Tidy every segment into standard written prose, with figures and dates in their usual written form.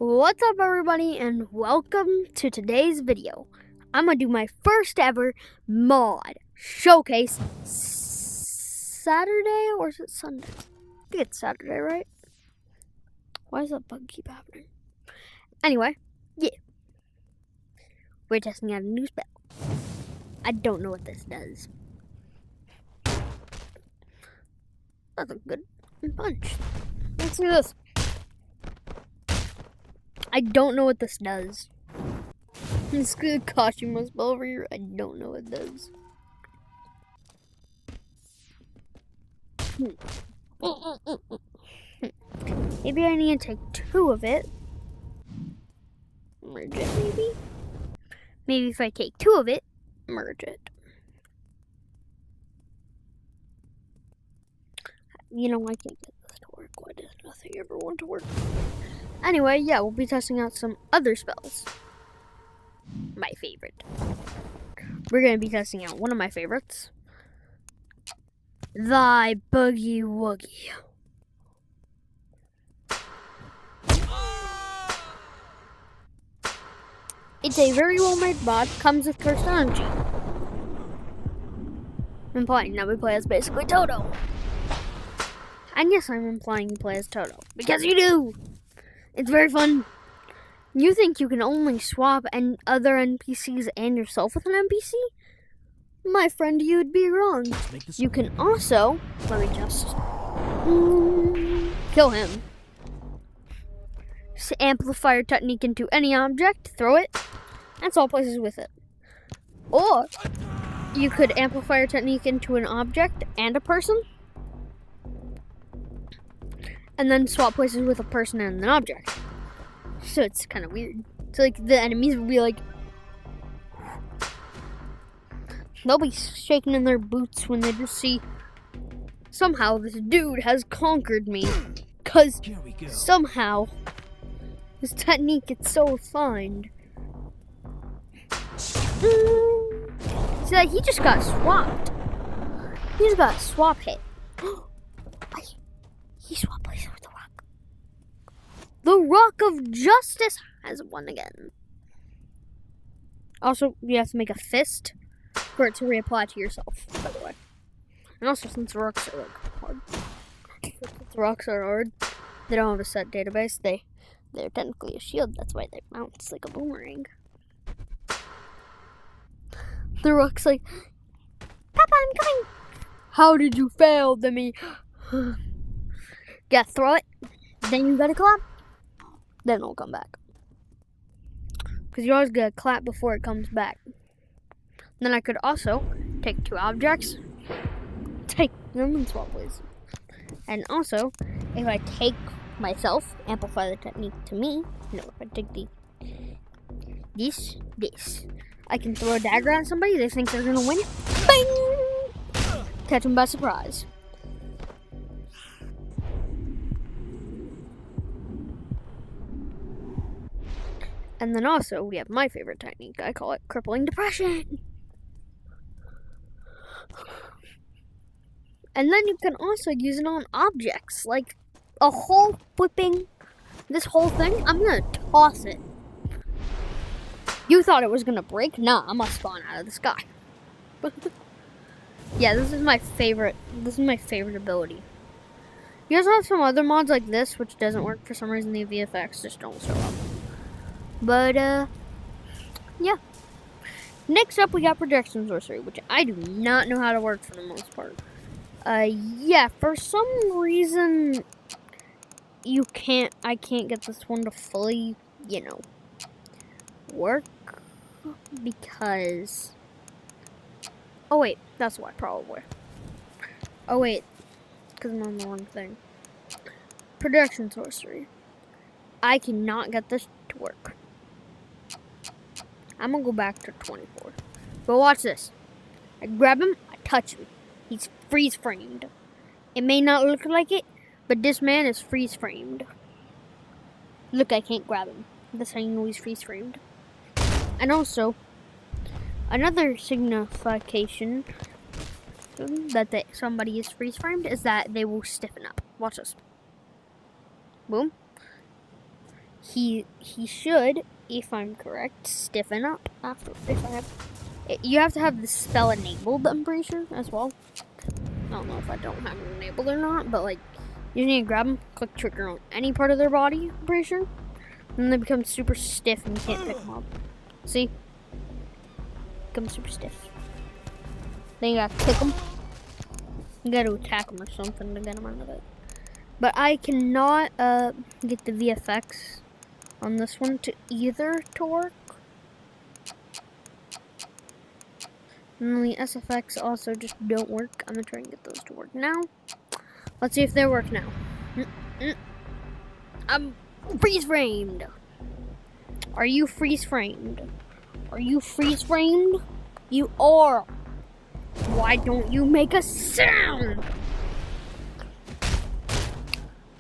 What's up, everybody, and welcome to today's video. I'm gonna do my first ever mod showcase Saturday, or is it Sunday? I think it's Saturday, right? Why does that bug keep happening? Anyway, yeah. We're testing out a new spell. I don't know what this does. That's a good punch. Let's do this. I don't know what this does. This good costume was spell over here. I don't know what it does. Maybe I need to take two of it. Merge it, maybe? Maybe if I take two of it, merge it. You know, I can't get this to work. Why does nothing ever want to work? Anyway, yeah, we'll be testing out some other spells. My favorite. We're going to be testing out one of my favorites. Thy Boogie Woogie. It's a very well-made mod. Comes with cursed energy. Implying that we play as basically Toto. And yes, I'm implying you play as Toto. Because you do! It's very fun. You think you can only swap other NPCs and yourself with an NPC? My friend, you'd be wrong. You can also, let me just kill him. Just amplify your technique into any object, throw it, and swap places with it. Or you could amplify your technique into an object and a person, and then swap places with a person and an object. So it's kind of weird. So like the enemies will be like, they'll be shaking in their boots when they just see somehow this dude has conquered me. Cause somehow his technique gets so refined. See, like, he just got swapped. He just got a swap hit. He swapped places with the Rock. The Rock of Justice has won again. Also, you have to make a fist for it to reapply to yourself, by the way. And also, since the rocks are hard, they don't have a set database. They're technically a shield. That's why they bounce like a boomerang. The rock's like, Papa, I'm coming. How did you fail to me? Yeah, throw it. Then you gotta clap. Then it'll come back. Because you always gotta clap before it comes back. Then I could also take two objects, take them and swap places. And also, if I take myself, amplify the technique to me, if I take this, I can throw a dagger at somebody, they think they're gonna win. Bang! Catch them by surprise. And then also, we have my favorite technique. I call it Crippling Depression. And then you can also use it on objects, like a whole this whole thing, I'm gonna toss it. You thought it was gonna break? Nah, I'm gonna spawn out of the sky. Yeah, this is my favorite ability. You guys have some other mods like this, which doesn't work for some reason. The VFX just don't show up. But, yeah. Next up, we got Projection Sorcery, which I do not know how to work for the most part. Yeah, for some reason, I can't get this one to fully, work, because, oh wait, that's why, probably. Oh wait, because I'm on the wrong thing. Projection Sorcery. I cannot get this to work. I'm gonna go back to 24. But watch this. I grab him, I touch him. He's freeze framed. It may not look like it, but this man is freeze framed. Look, I can't grab him. That's how you know he's freeze framed. And also, another signification that somebody is freeze framed is that they will stiffen up. Watch this. Boom. he should, if I'm correct, stiffen up after. You have to have the spell enabled, I'm pretty sure, as well. I don't know if I don't have it enabled or not, but like, you need to grab them, click trigger on any part of their body, I'm pretty sure. And then they become super stiff and you can't pick them up. See? Become super stiff. Then you gotta kick them. You gotta attack them or something to get them out of it. But I cannot get the VFX on this one to work. And the SFX also just don't work. I'm gonna try and get those to work now. Let's see if they work now. I'm freeze framed. Are you freeze framed? Are you freeze framed? You are. Why don't you make a sound?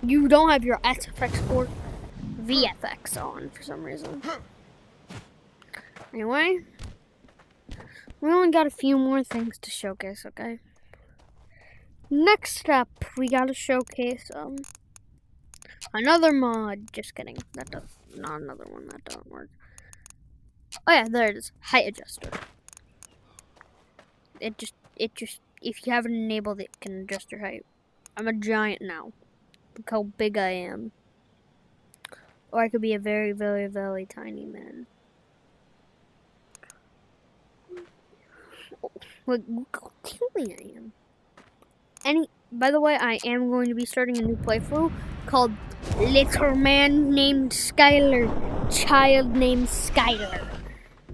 You don't have your SFX or VFX on for some reason. Anyway, we only got a few more things to showcase, okay? Next up, we gotta showcase another mod. Just kidding. That does not another one. That doesn't work. Oh yeah, there it is. Height adjuster. It just if you haven't enabled it, can adjust your height. I'm a giant now. Look how big I am. Or I could be a very, very, very tiny man. Look how tiny I am. By the way, I am going to be starting a new playthrough called Little Man Named Skylar, Child Named Skylar,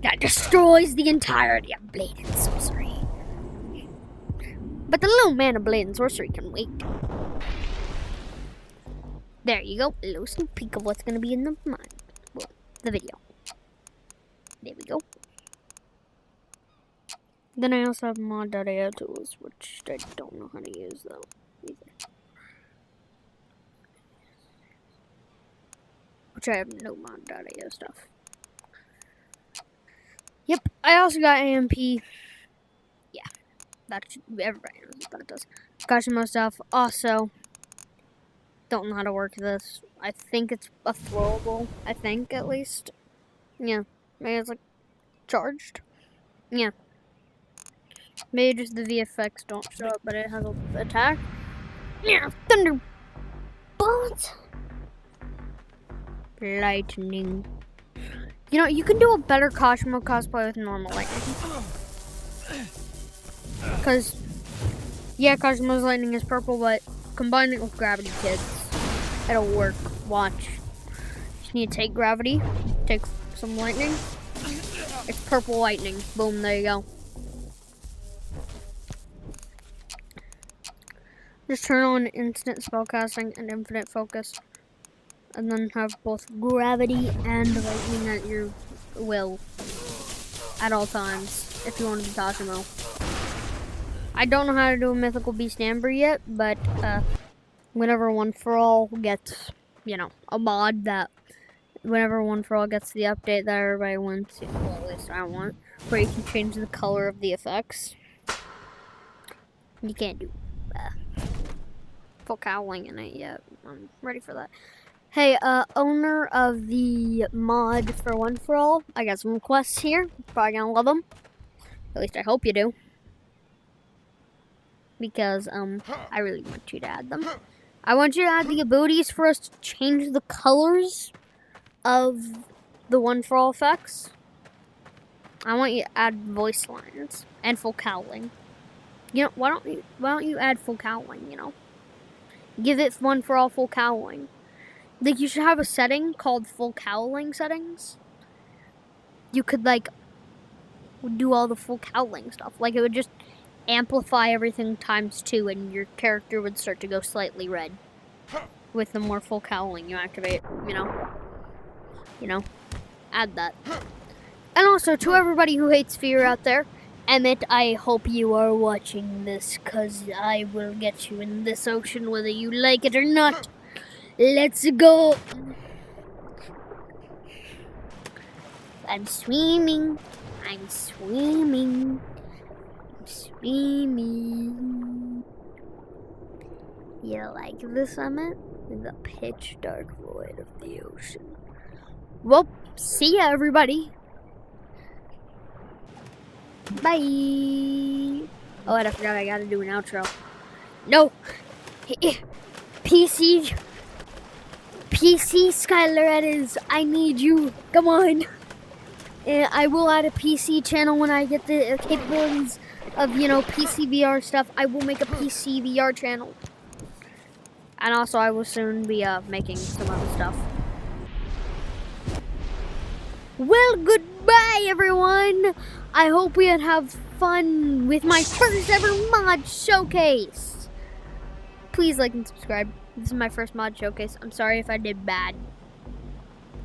that destroys the entirety of Blade and Sorcery. But the little man of Blade and Sorcery can wait. There you go, a little sneak peek of what's going to be in the video. There we go. Then I also have mod.io tools, which I don't know how to use though, either. Which I have no mod.io stuff. Yep, I also got AMP. Yeah, everybody knows what that does. Kashimo stuff. Also, don't know how to work this. I think it's a throwable. I think, at least. Yeah, maybe it's like charged. Yeah. Maybe just the VFX don't show up, but it has an attack. Yeah, thunderbolt. Lightning. You know, you can do a better Kashimo cosplay with normal lightning. Because, yeah, Kashimo's lightning is purple, but combine it with Gravity, kids. It'll work. Watch. Just need to take Gravity, take some lightning. It's purple lightning. Boom, there you go. Just turn on instant spellcasting and infinite focus. And then have both gravity and lightning at your will. At all times. If you want to be Kashimo. I don't know how to do a Mythical Beast Amber yet. But whenever One For All gets, you know, a mod that... Whenever One For All gets the update that everybody wants, well, at least I want. Where you can change the color of the effects. You can't do full cowling in it yet. I'm ready for that. Hey, owner of the mod for One For All, I got some requests here. Probably gonna love them. At least I hope you do. Because, I really want you to add them. I want you to add the abilities for us to change the colors of the One For All effects. I want you to add voice lines and full cowling. You know, why don't you add full cowling, you know? Give it One For All full cowling. Like, you should have a setting called full cowling settings. You could, like, do all the full cowling stuff. Like, it would just amplify everything ×2 and your character would start to go slightly red. With the more full cowling you activate, you know? You know? Add that. And also, to everybody who hates fear out there, Emmett, I hope you are watching this, cause I will get you in this ocean whether you like it or not. Let's go! I'm swimming. I'm swimming. I'm swimming. You like the summit? The pitch dark void of the ocean. Well, see ya, everybody. Bye. Oh, and I forgot I gotta do an outro. No. PC Skylar, that is. I need you. Come on. I will add a PC channel when I get the capabilities of, PC VR stuff. I will make a PC VR channel. And also, I will soon be making some other stuff. Well, goodbye, everyone. I hope we have fun with my first ever mod showcase. Please like and subscribe. This is my first mod showcase. I'm sorry if I did bad.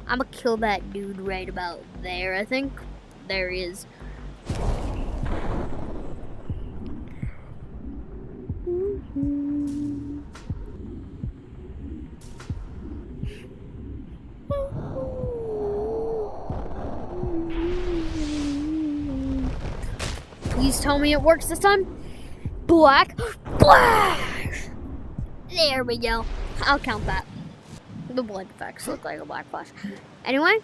I'm gonna kill that dude right about there, I think. There he is. Please tell me it works this time. Black Flash! There we go. I'll count that. The blood effects look like a black flash. Anyway,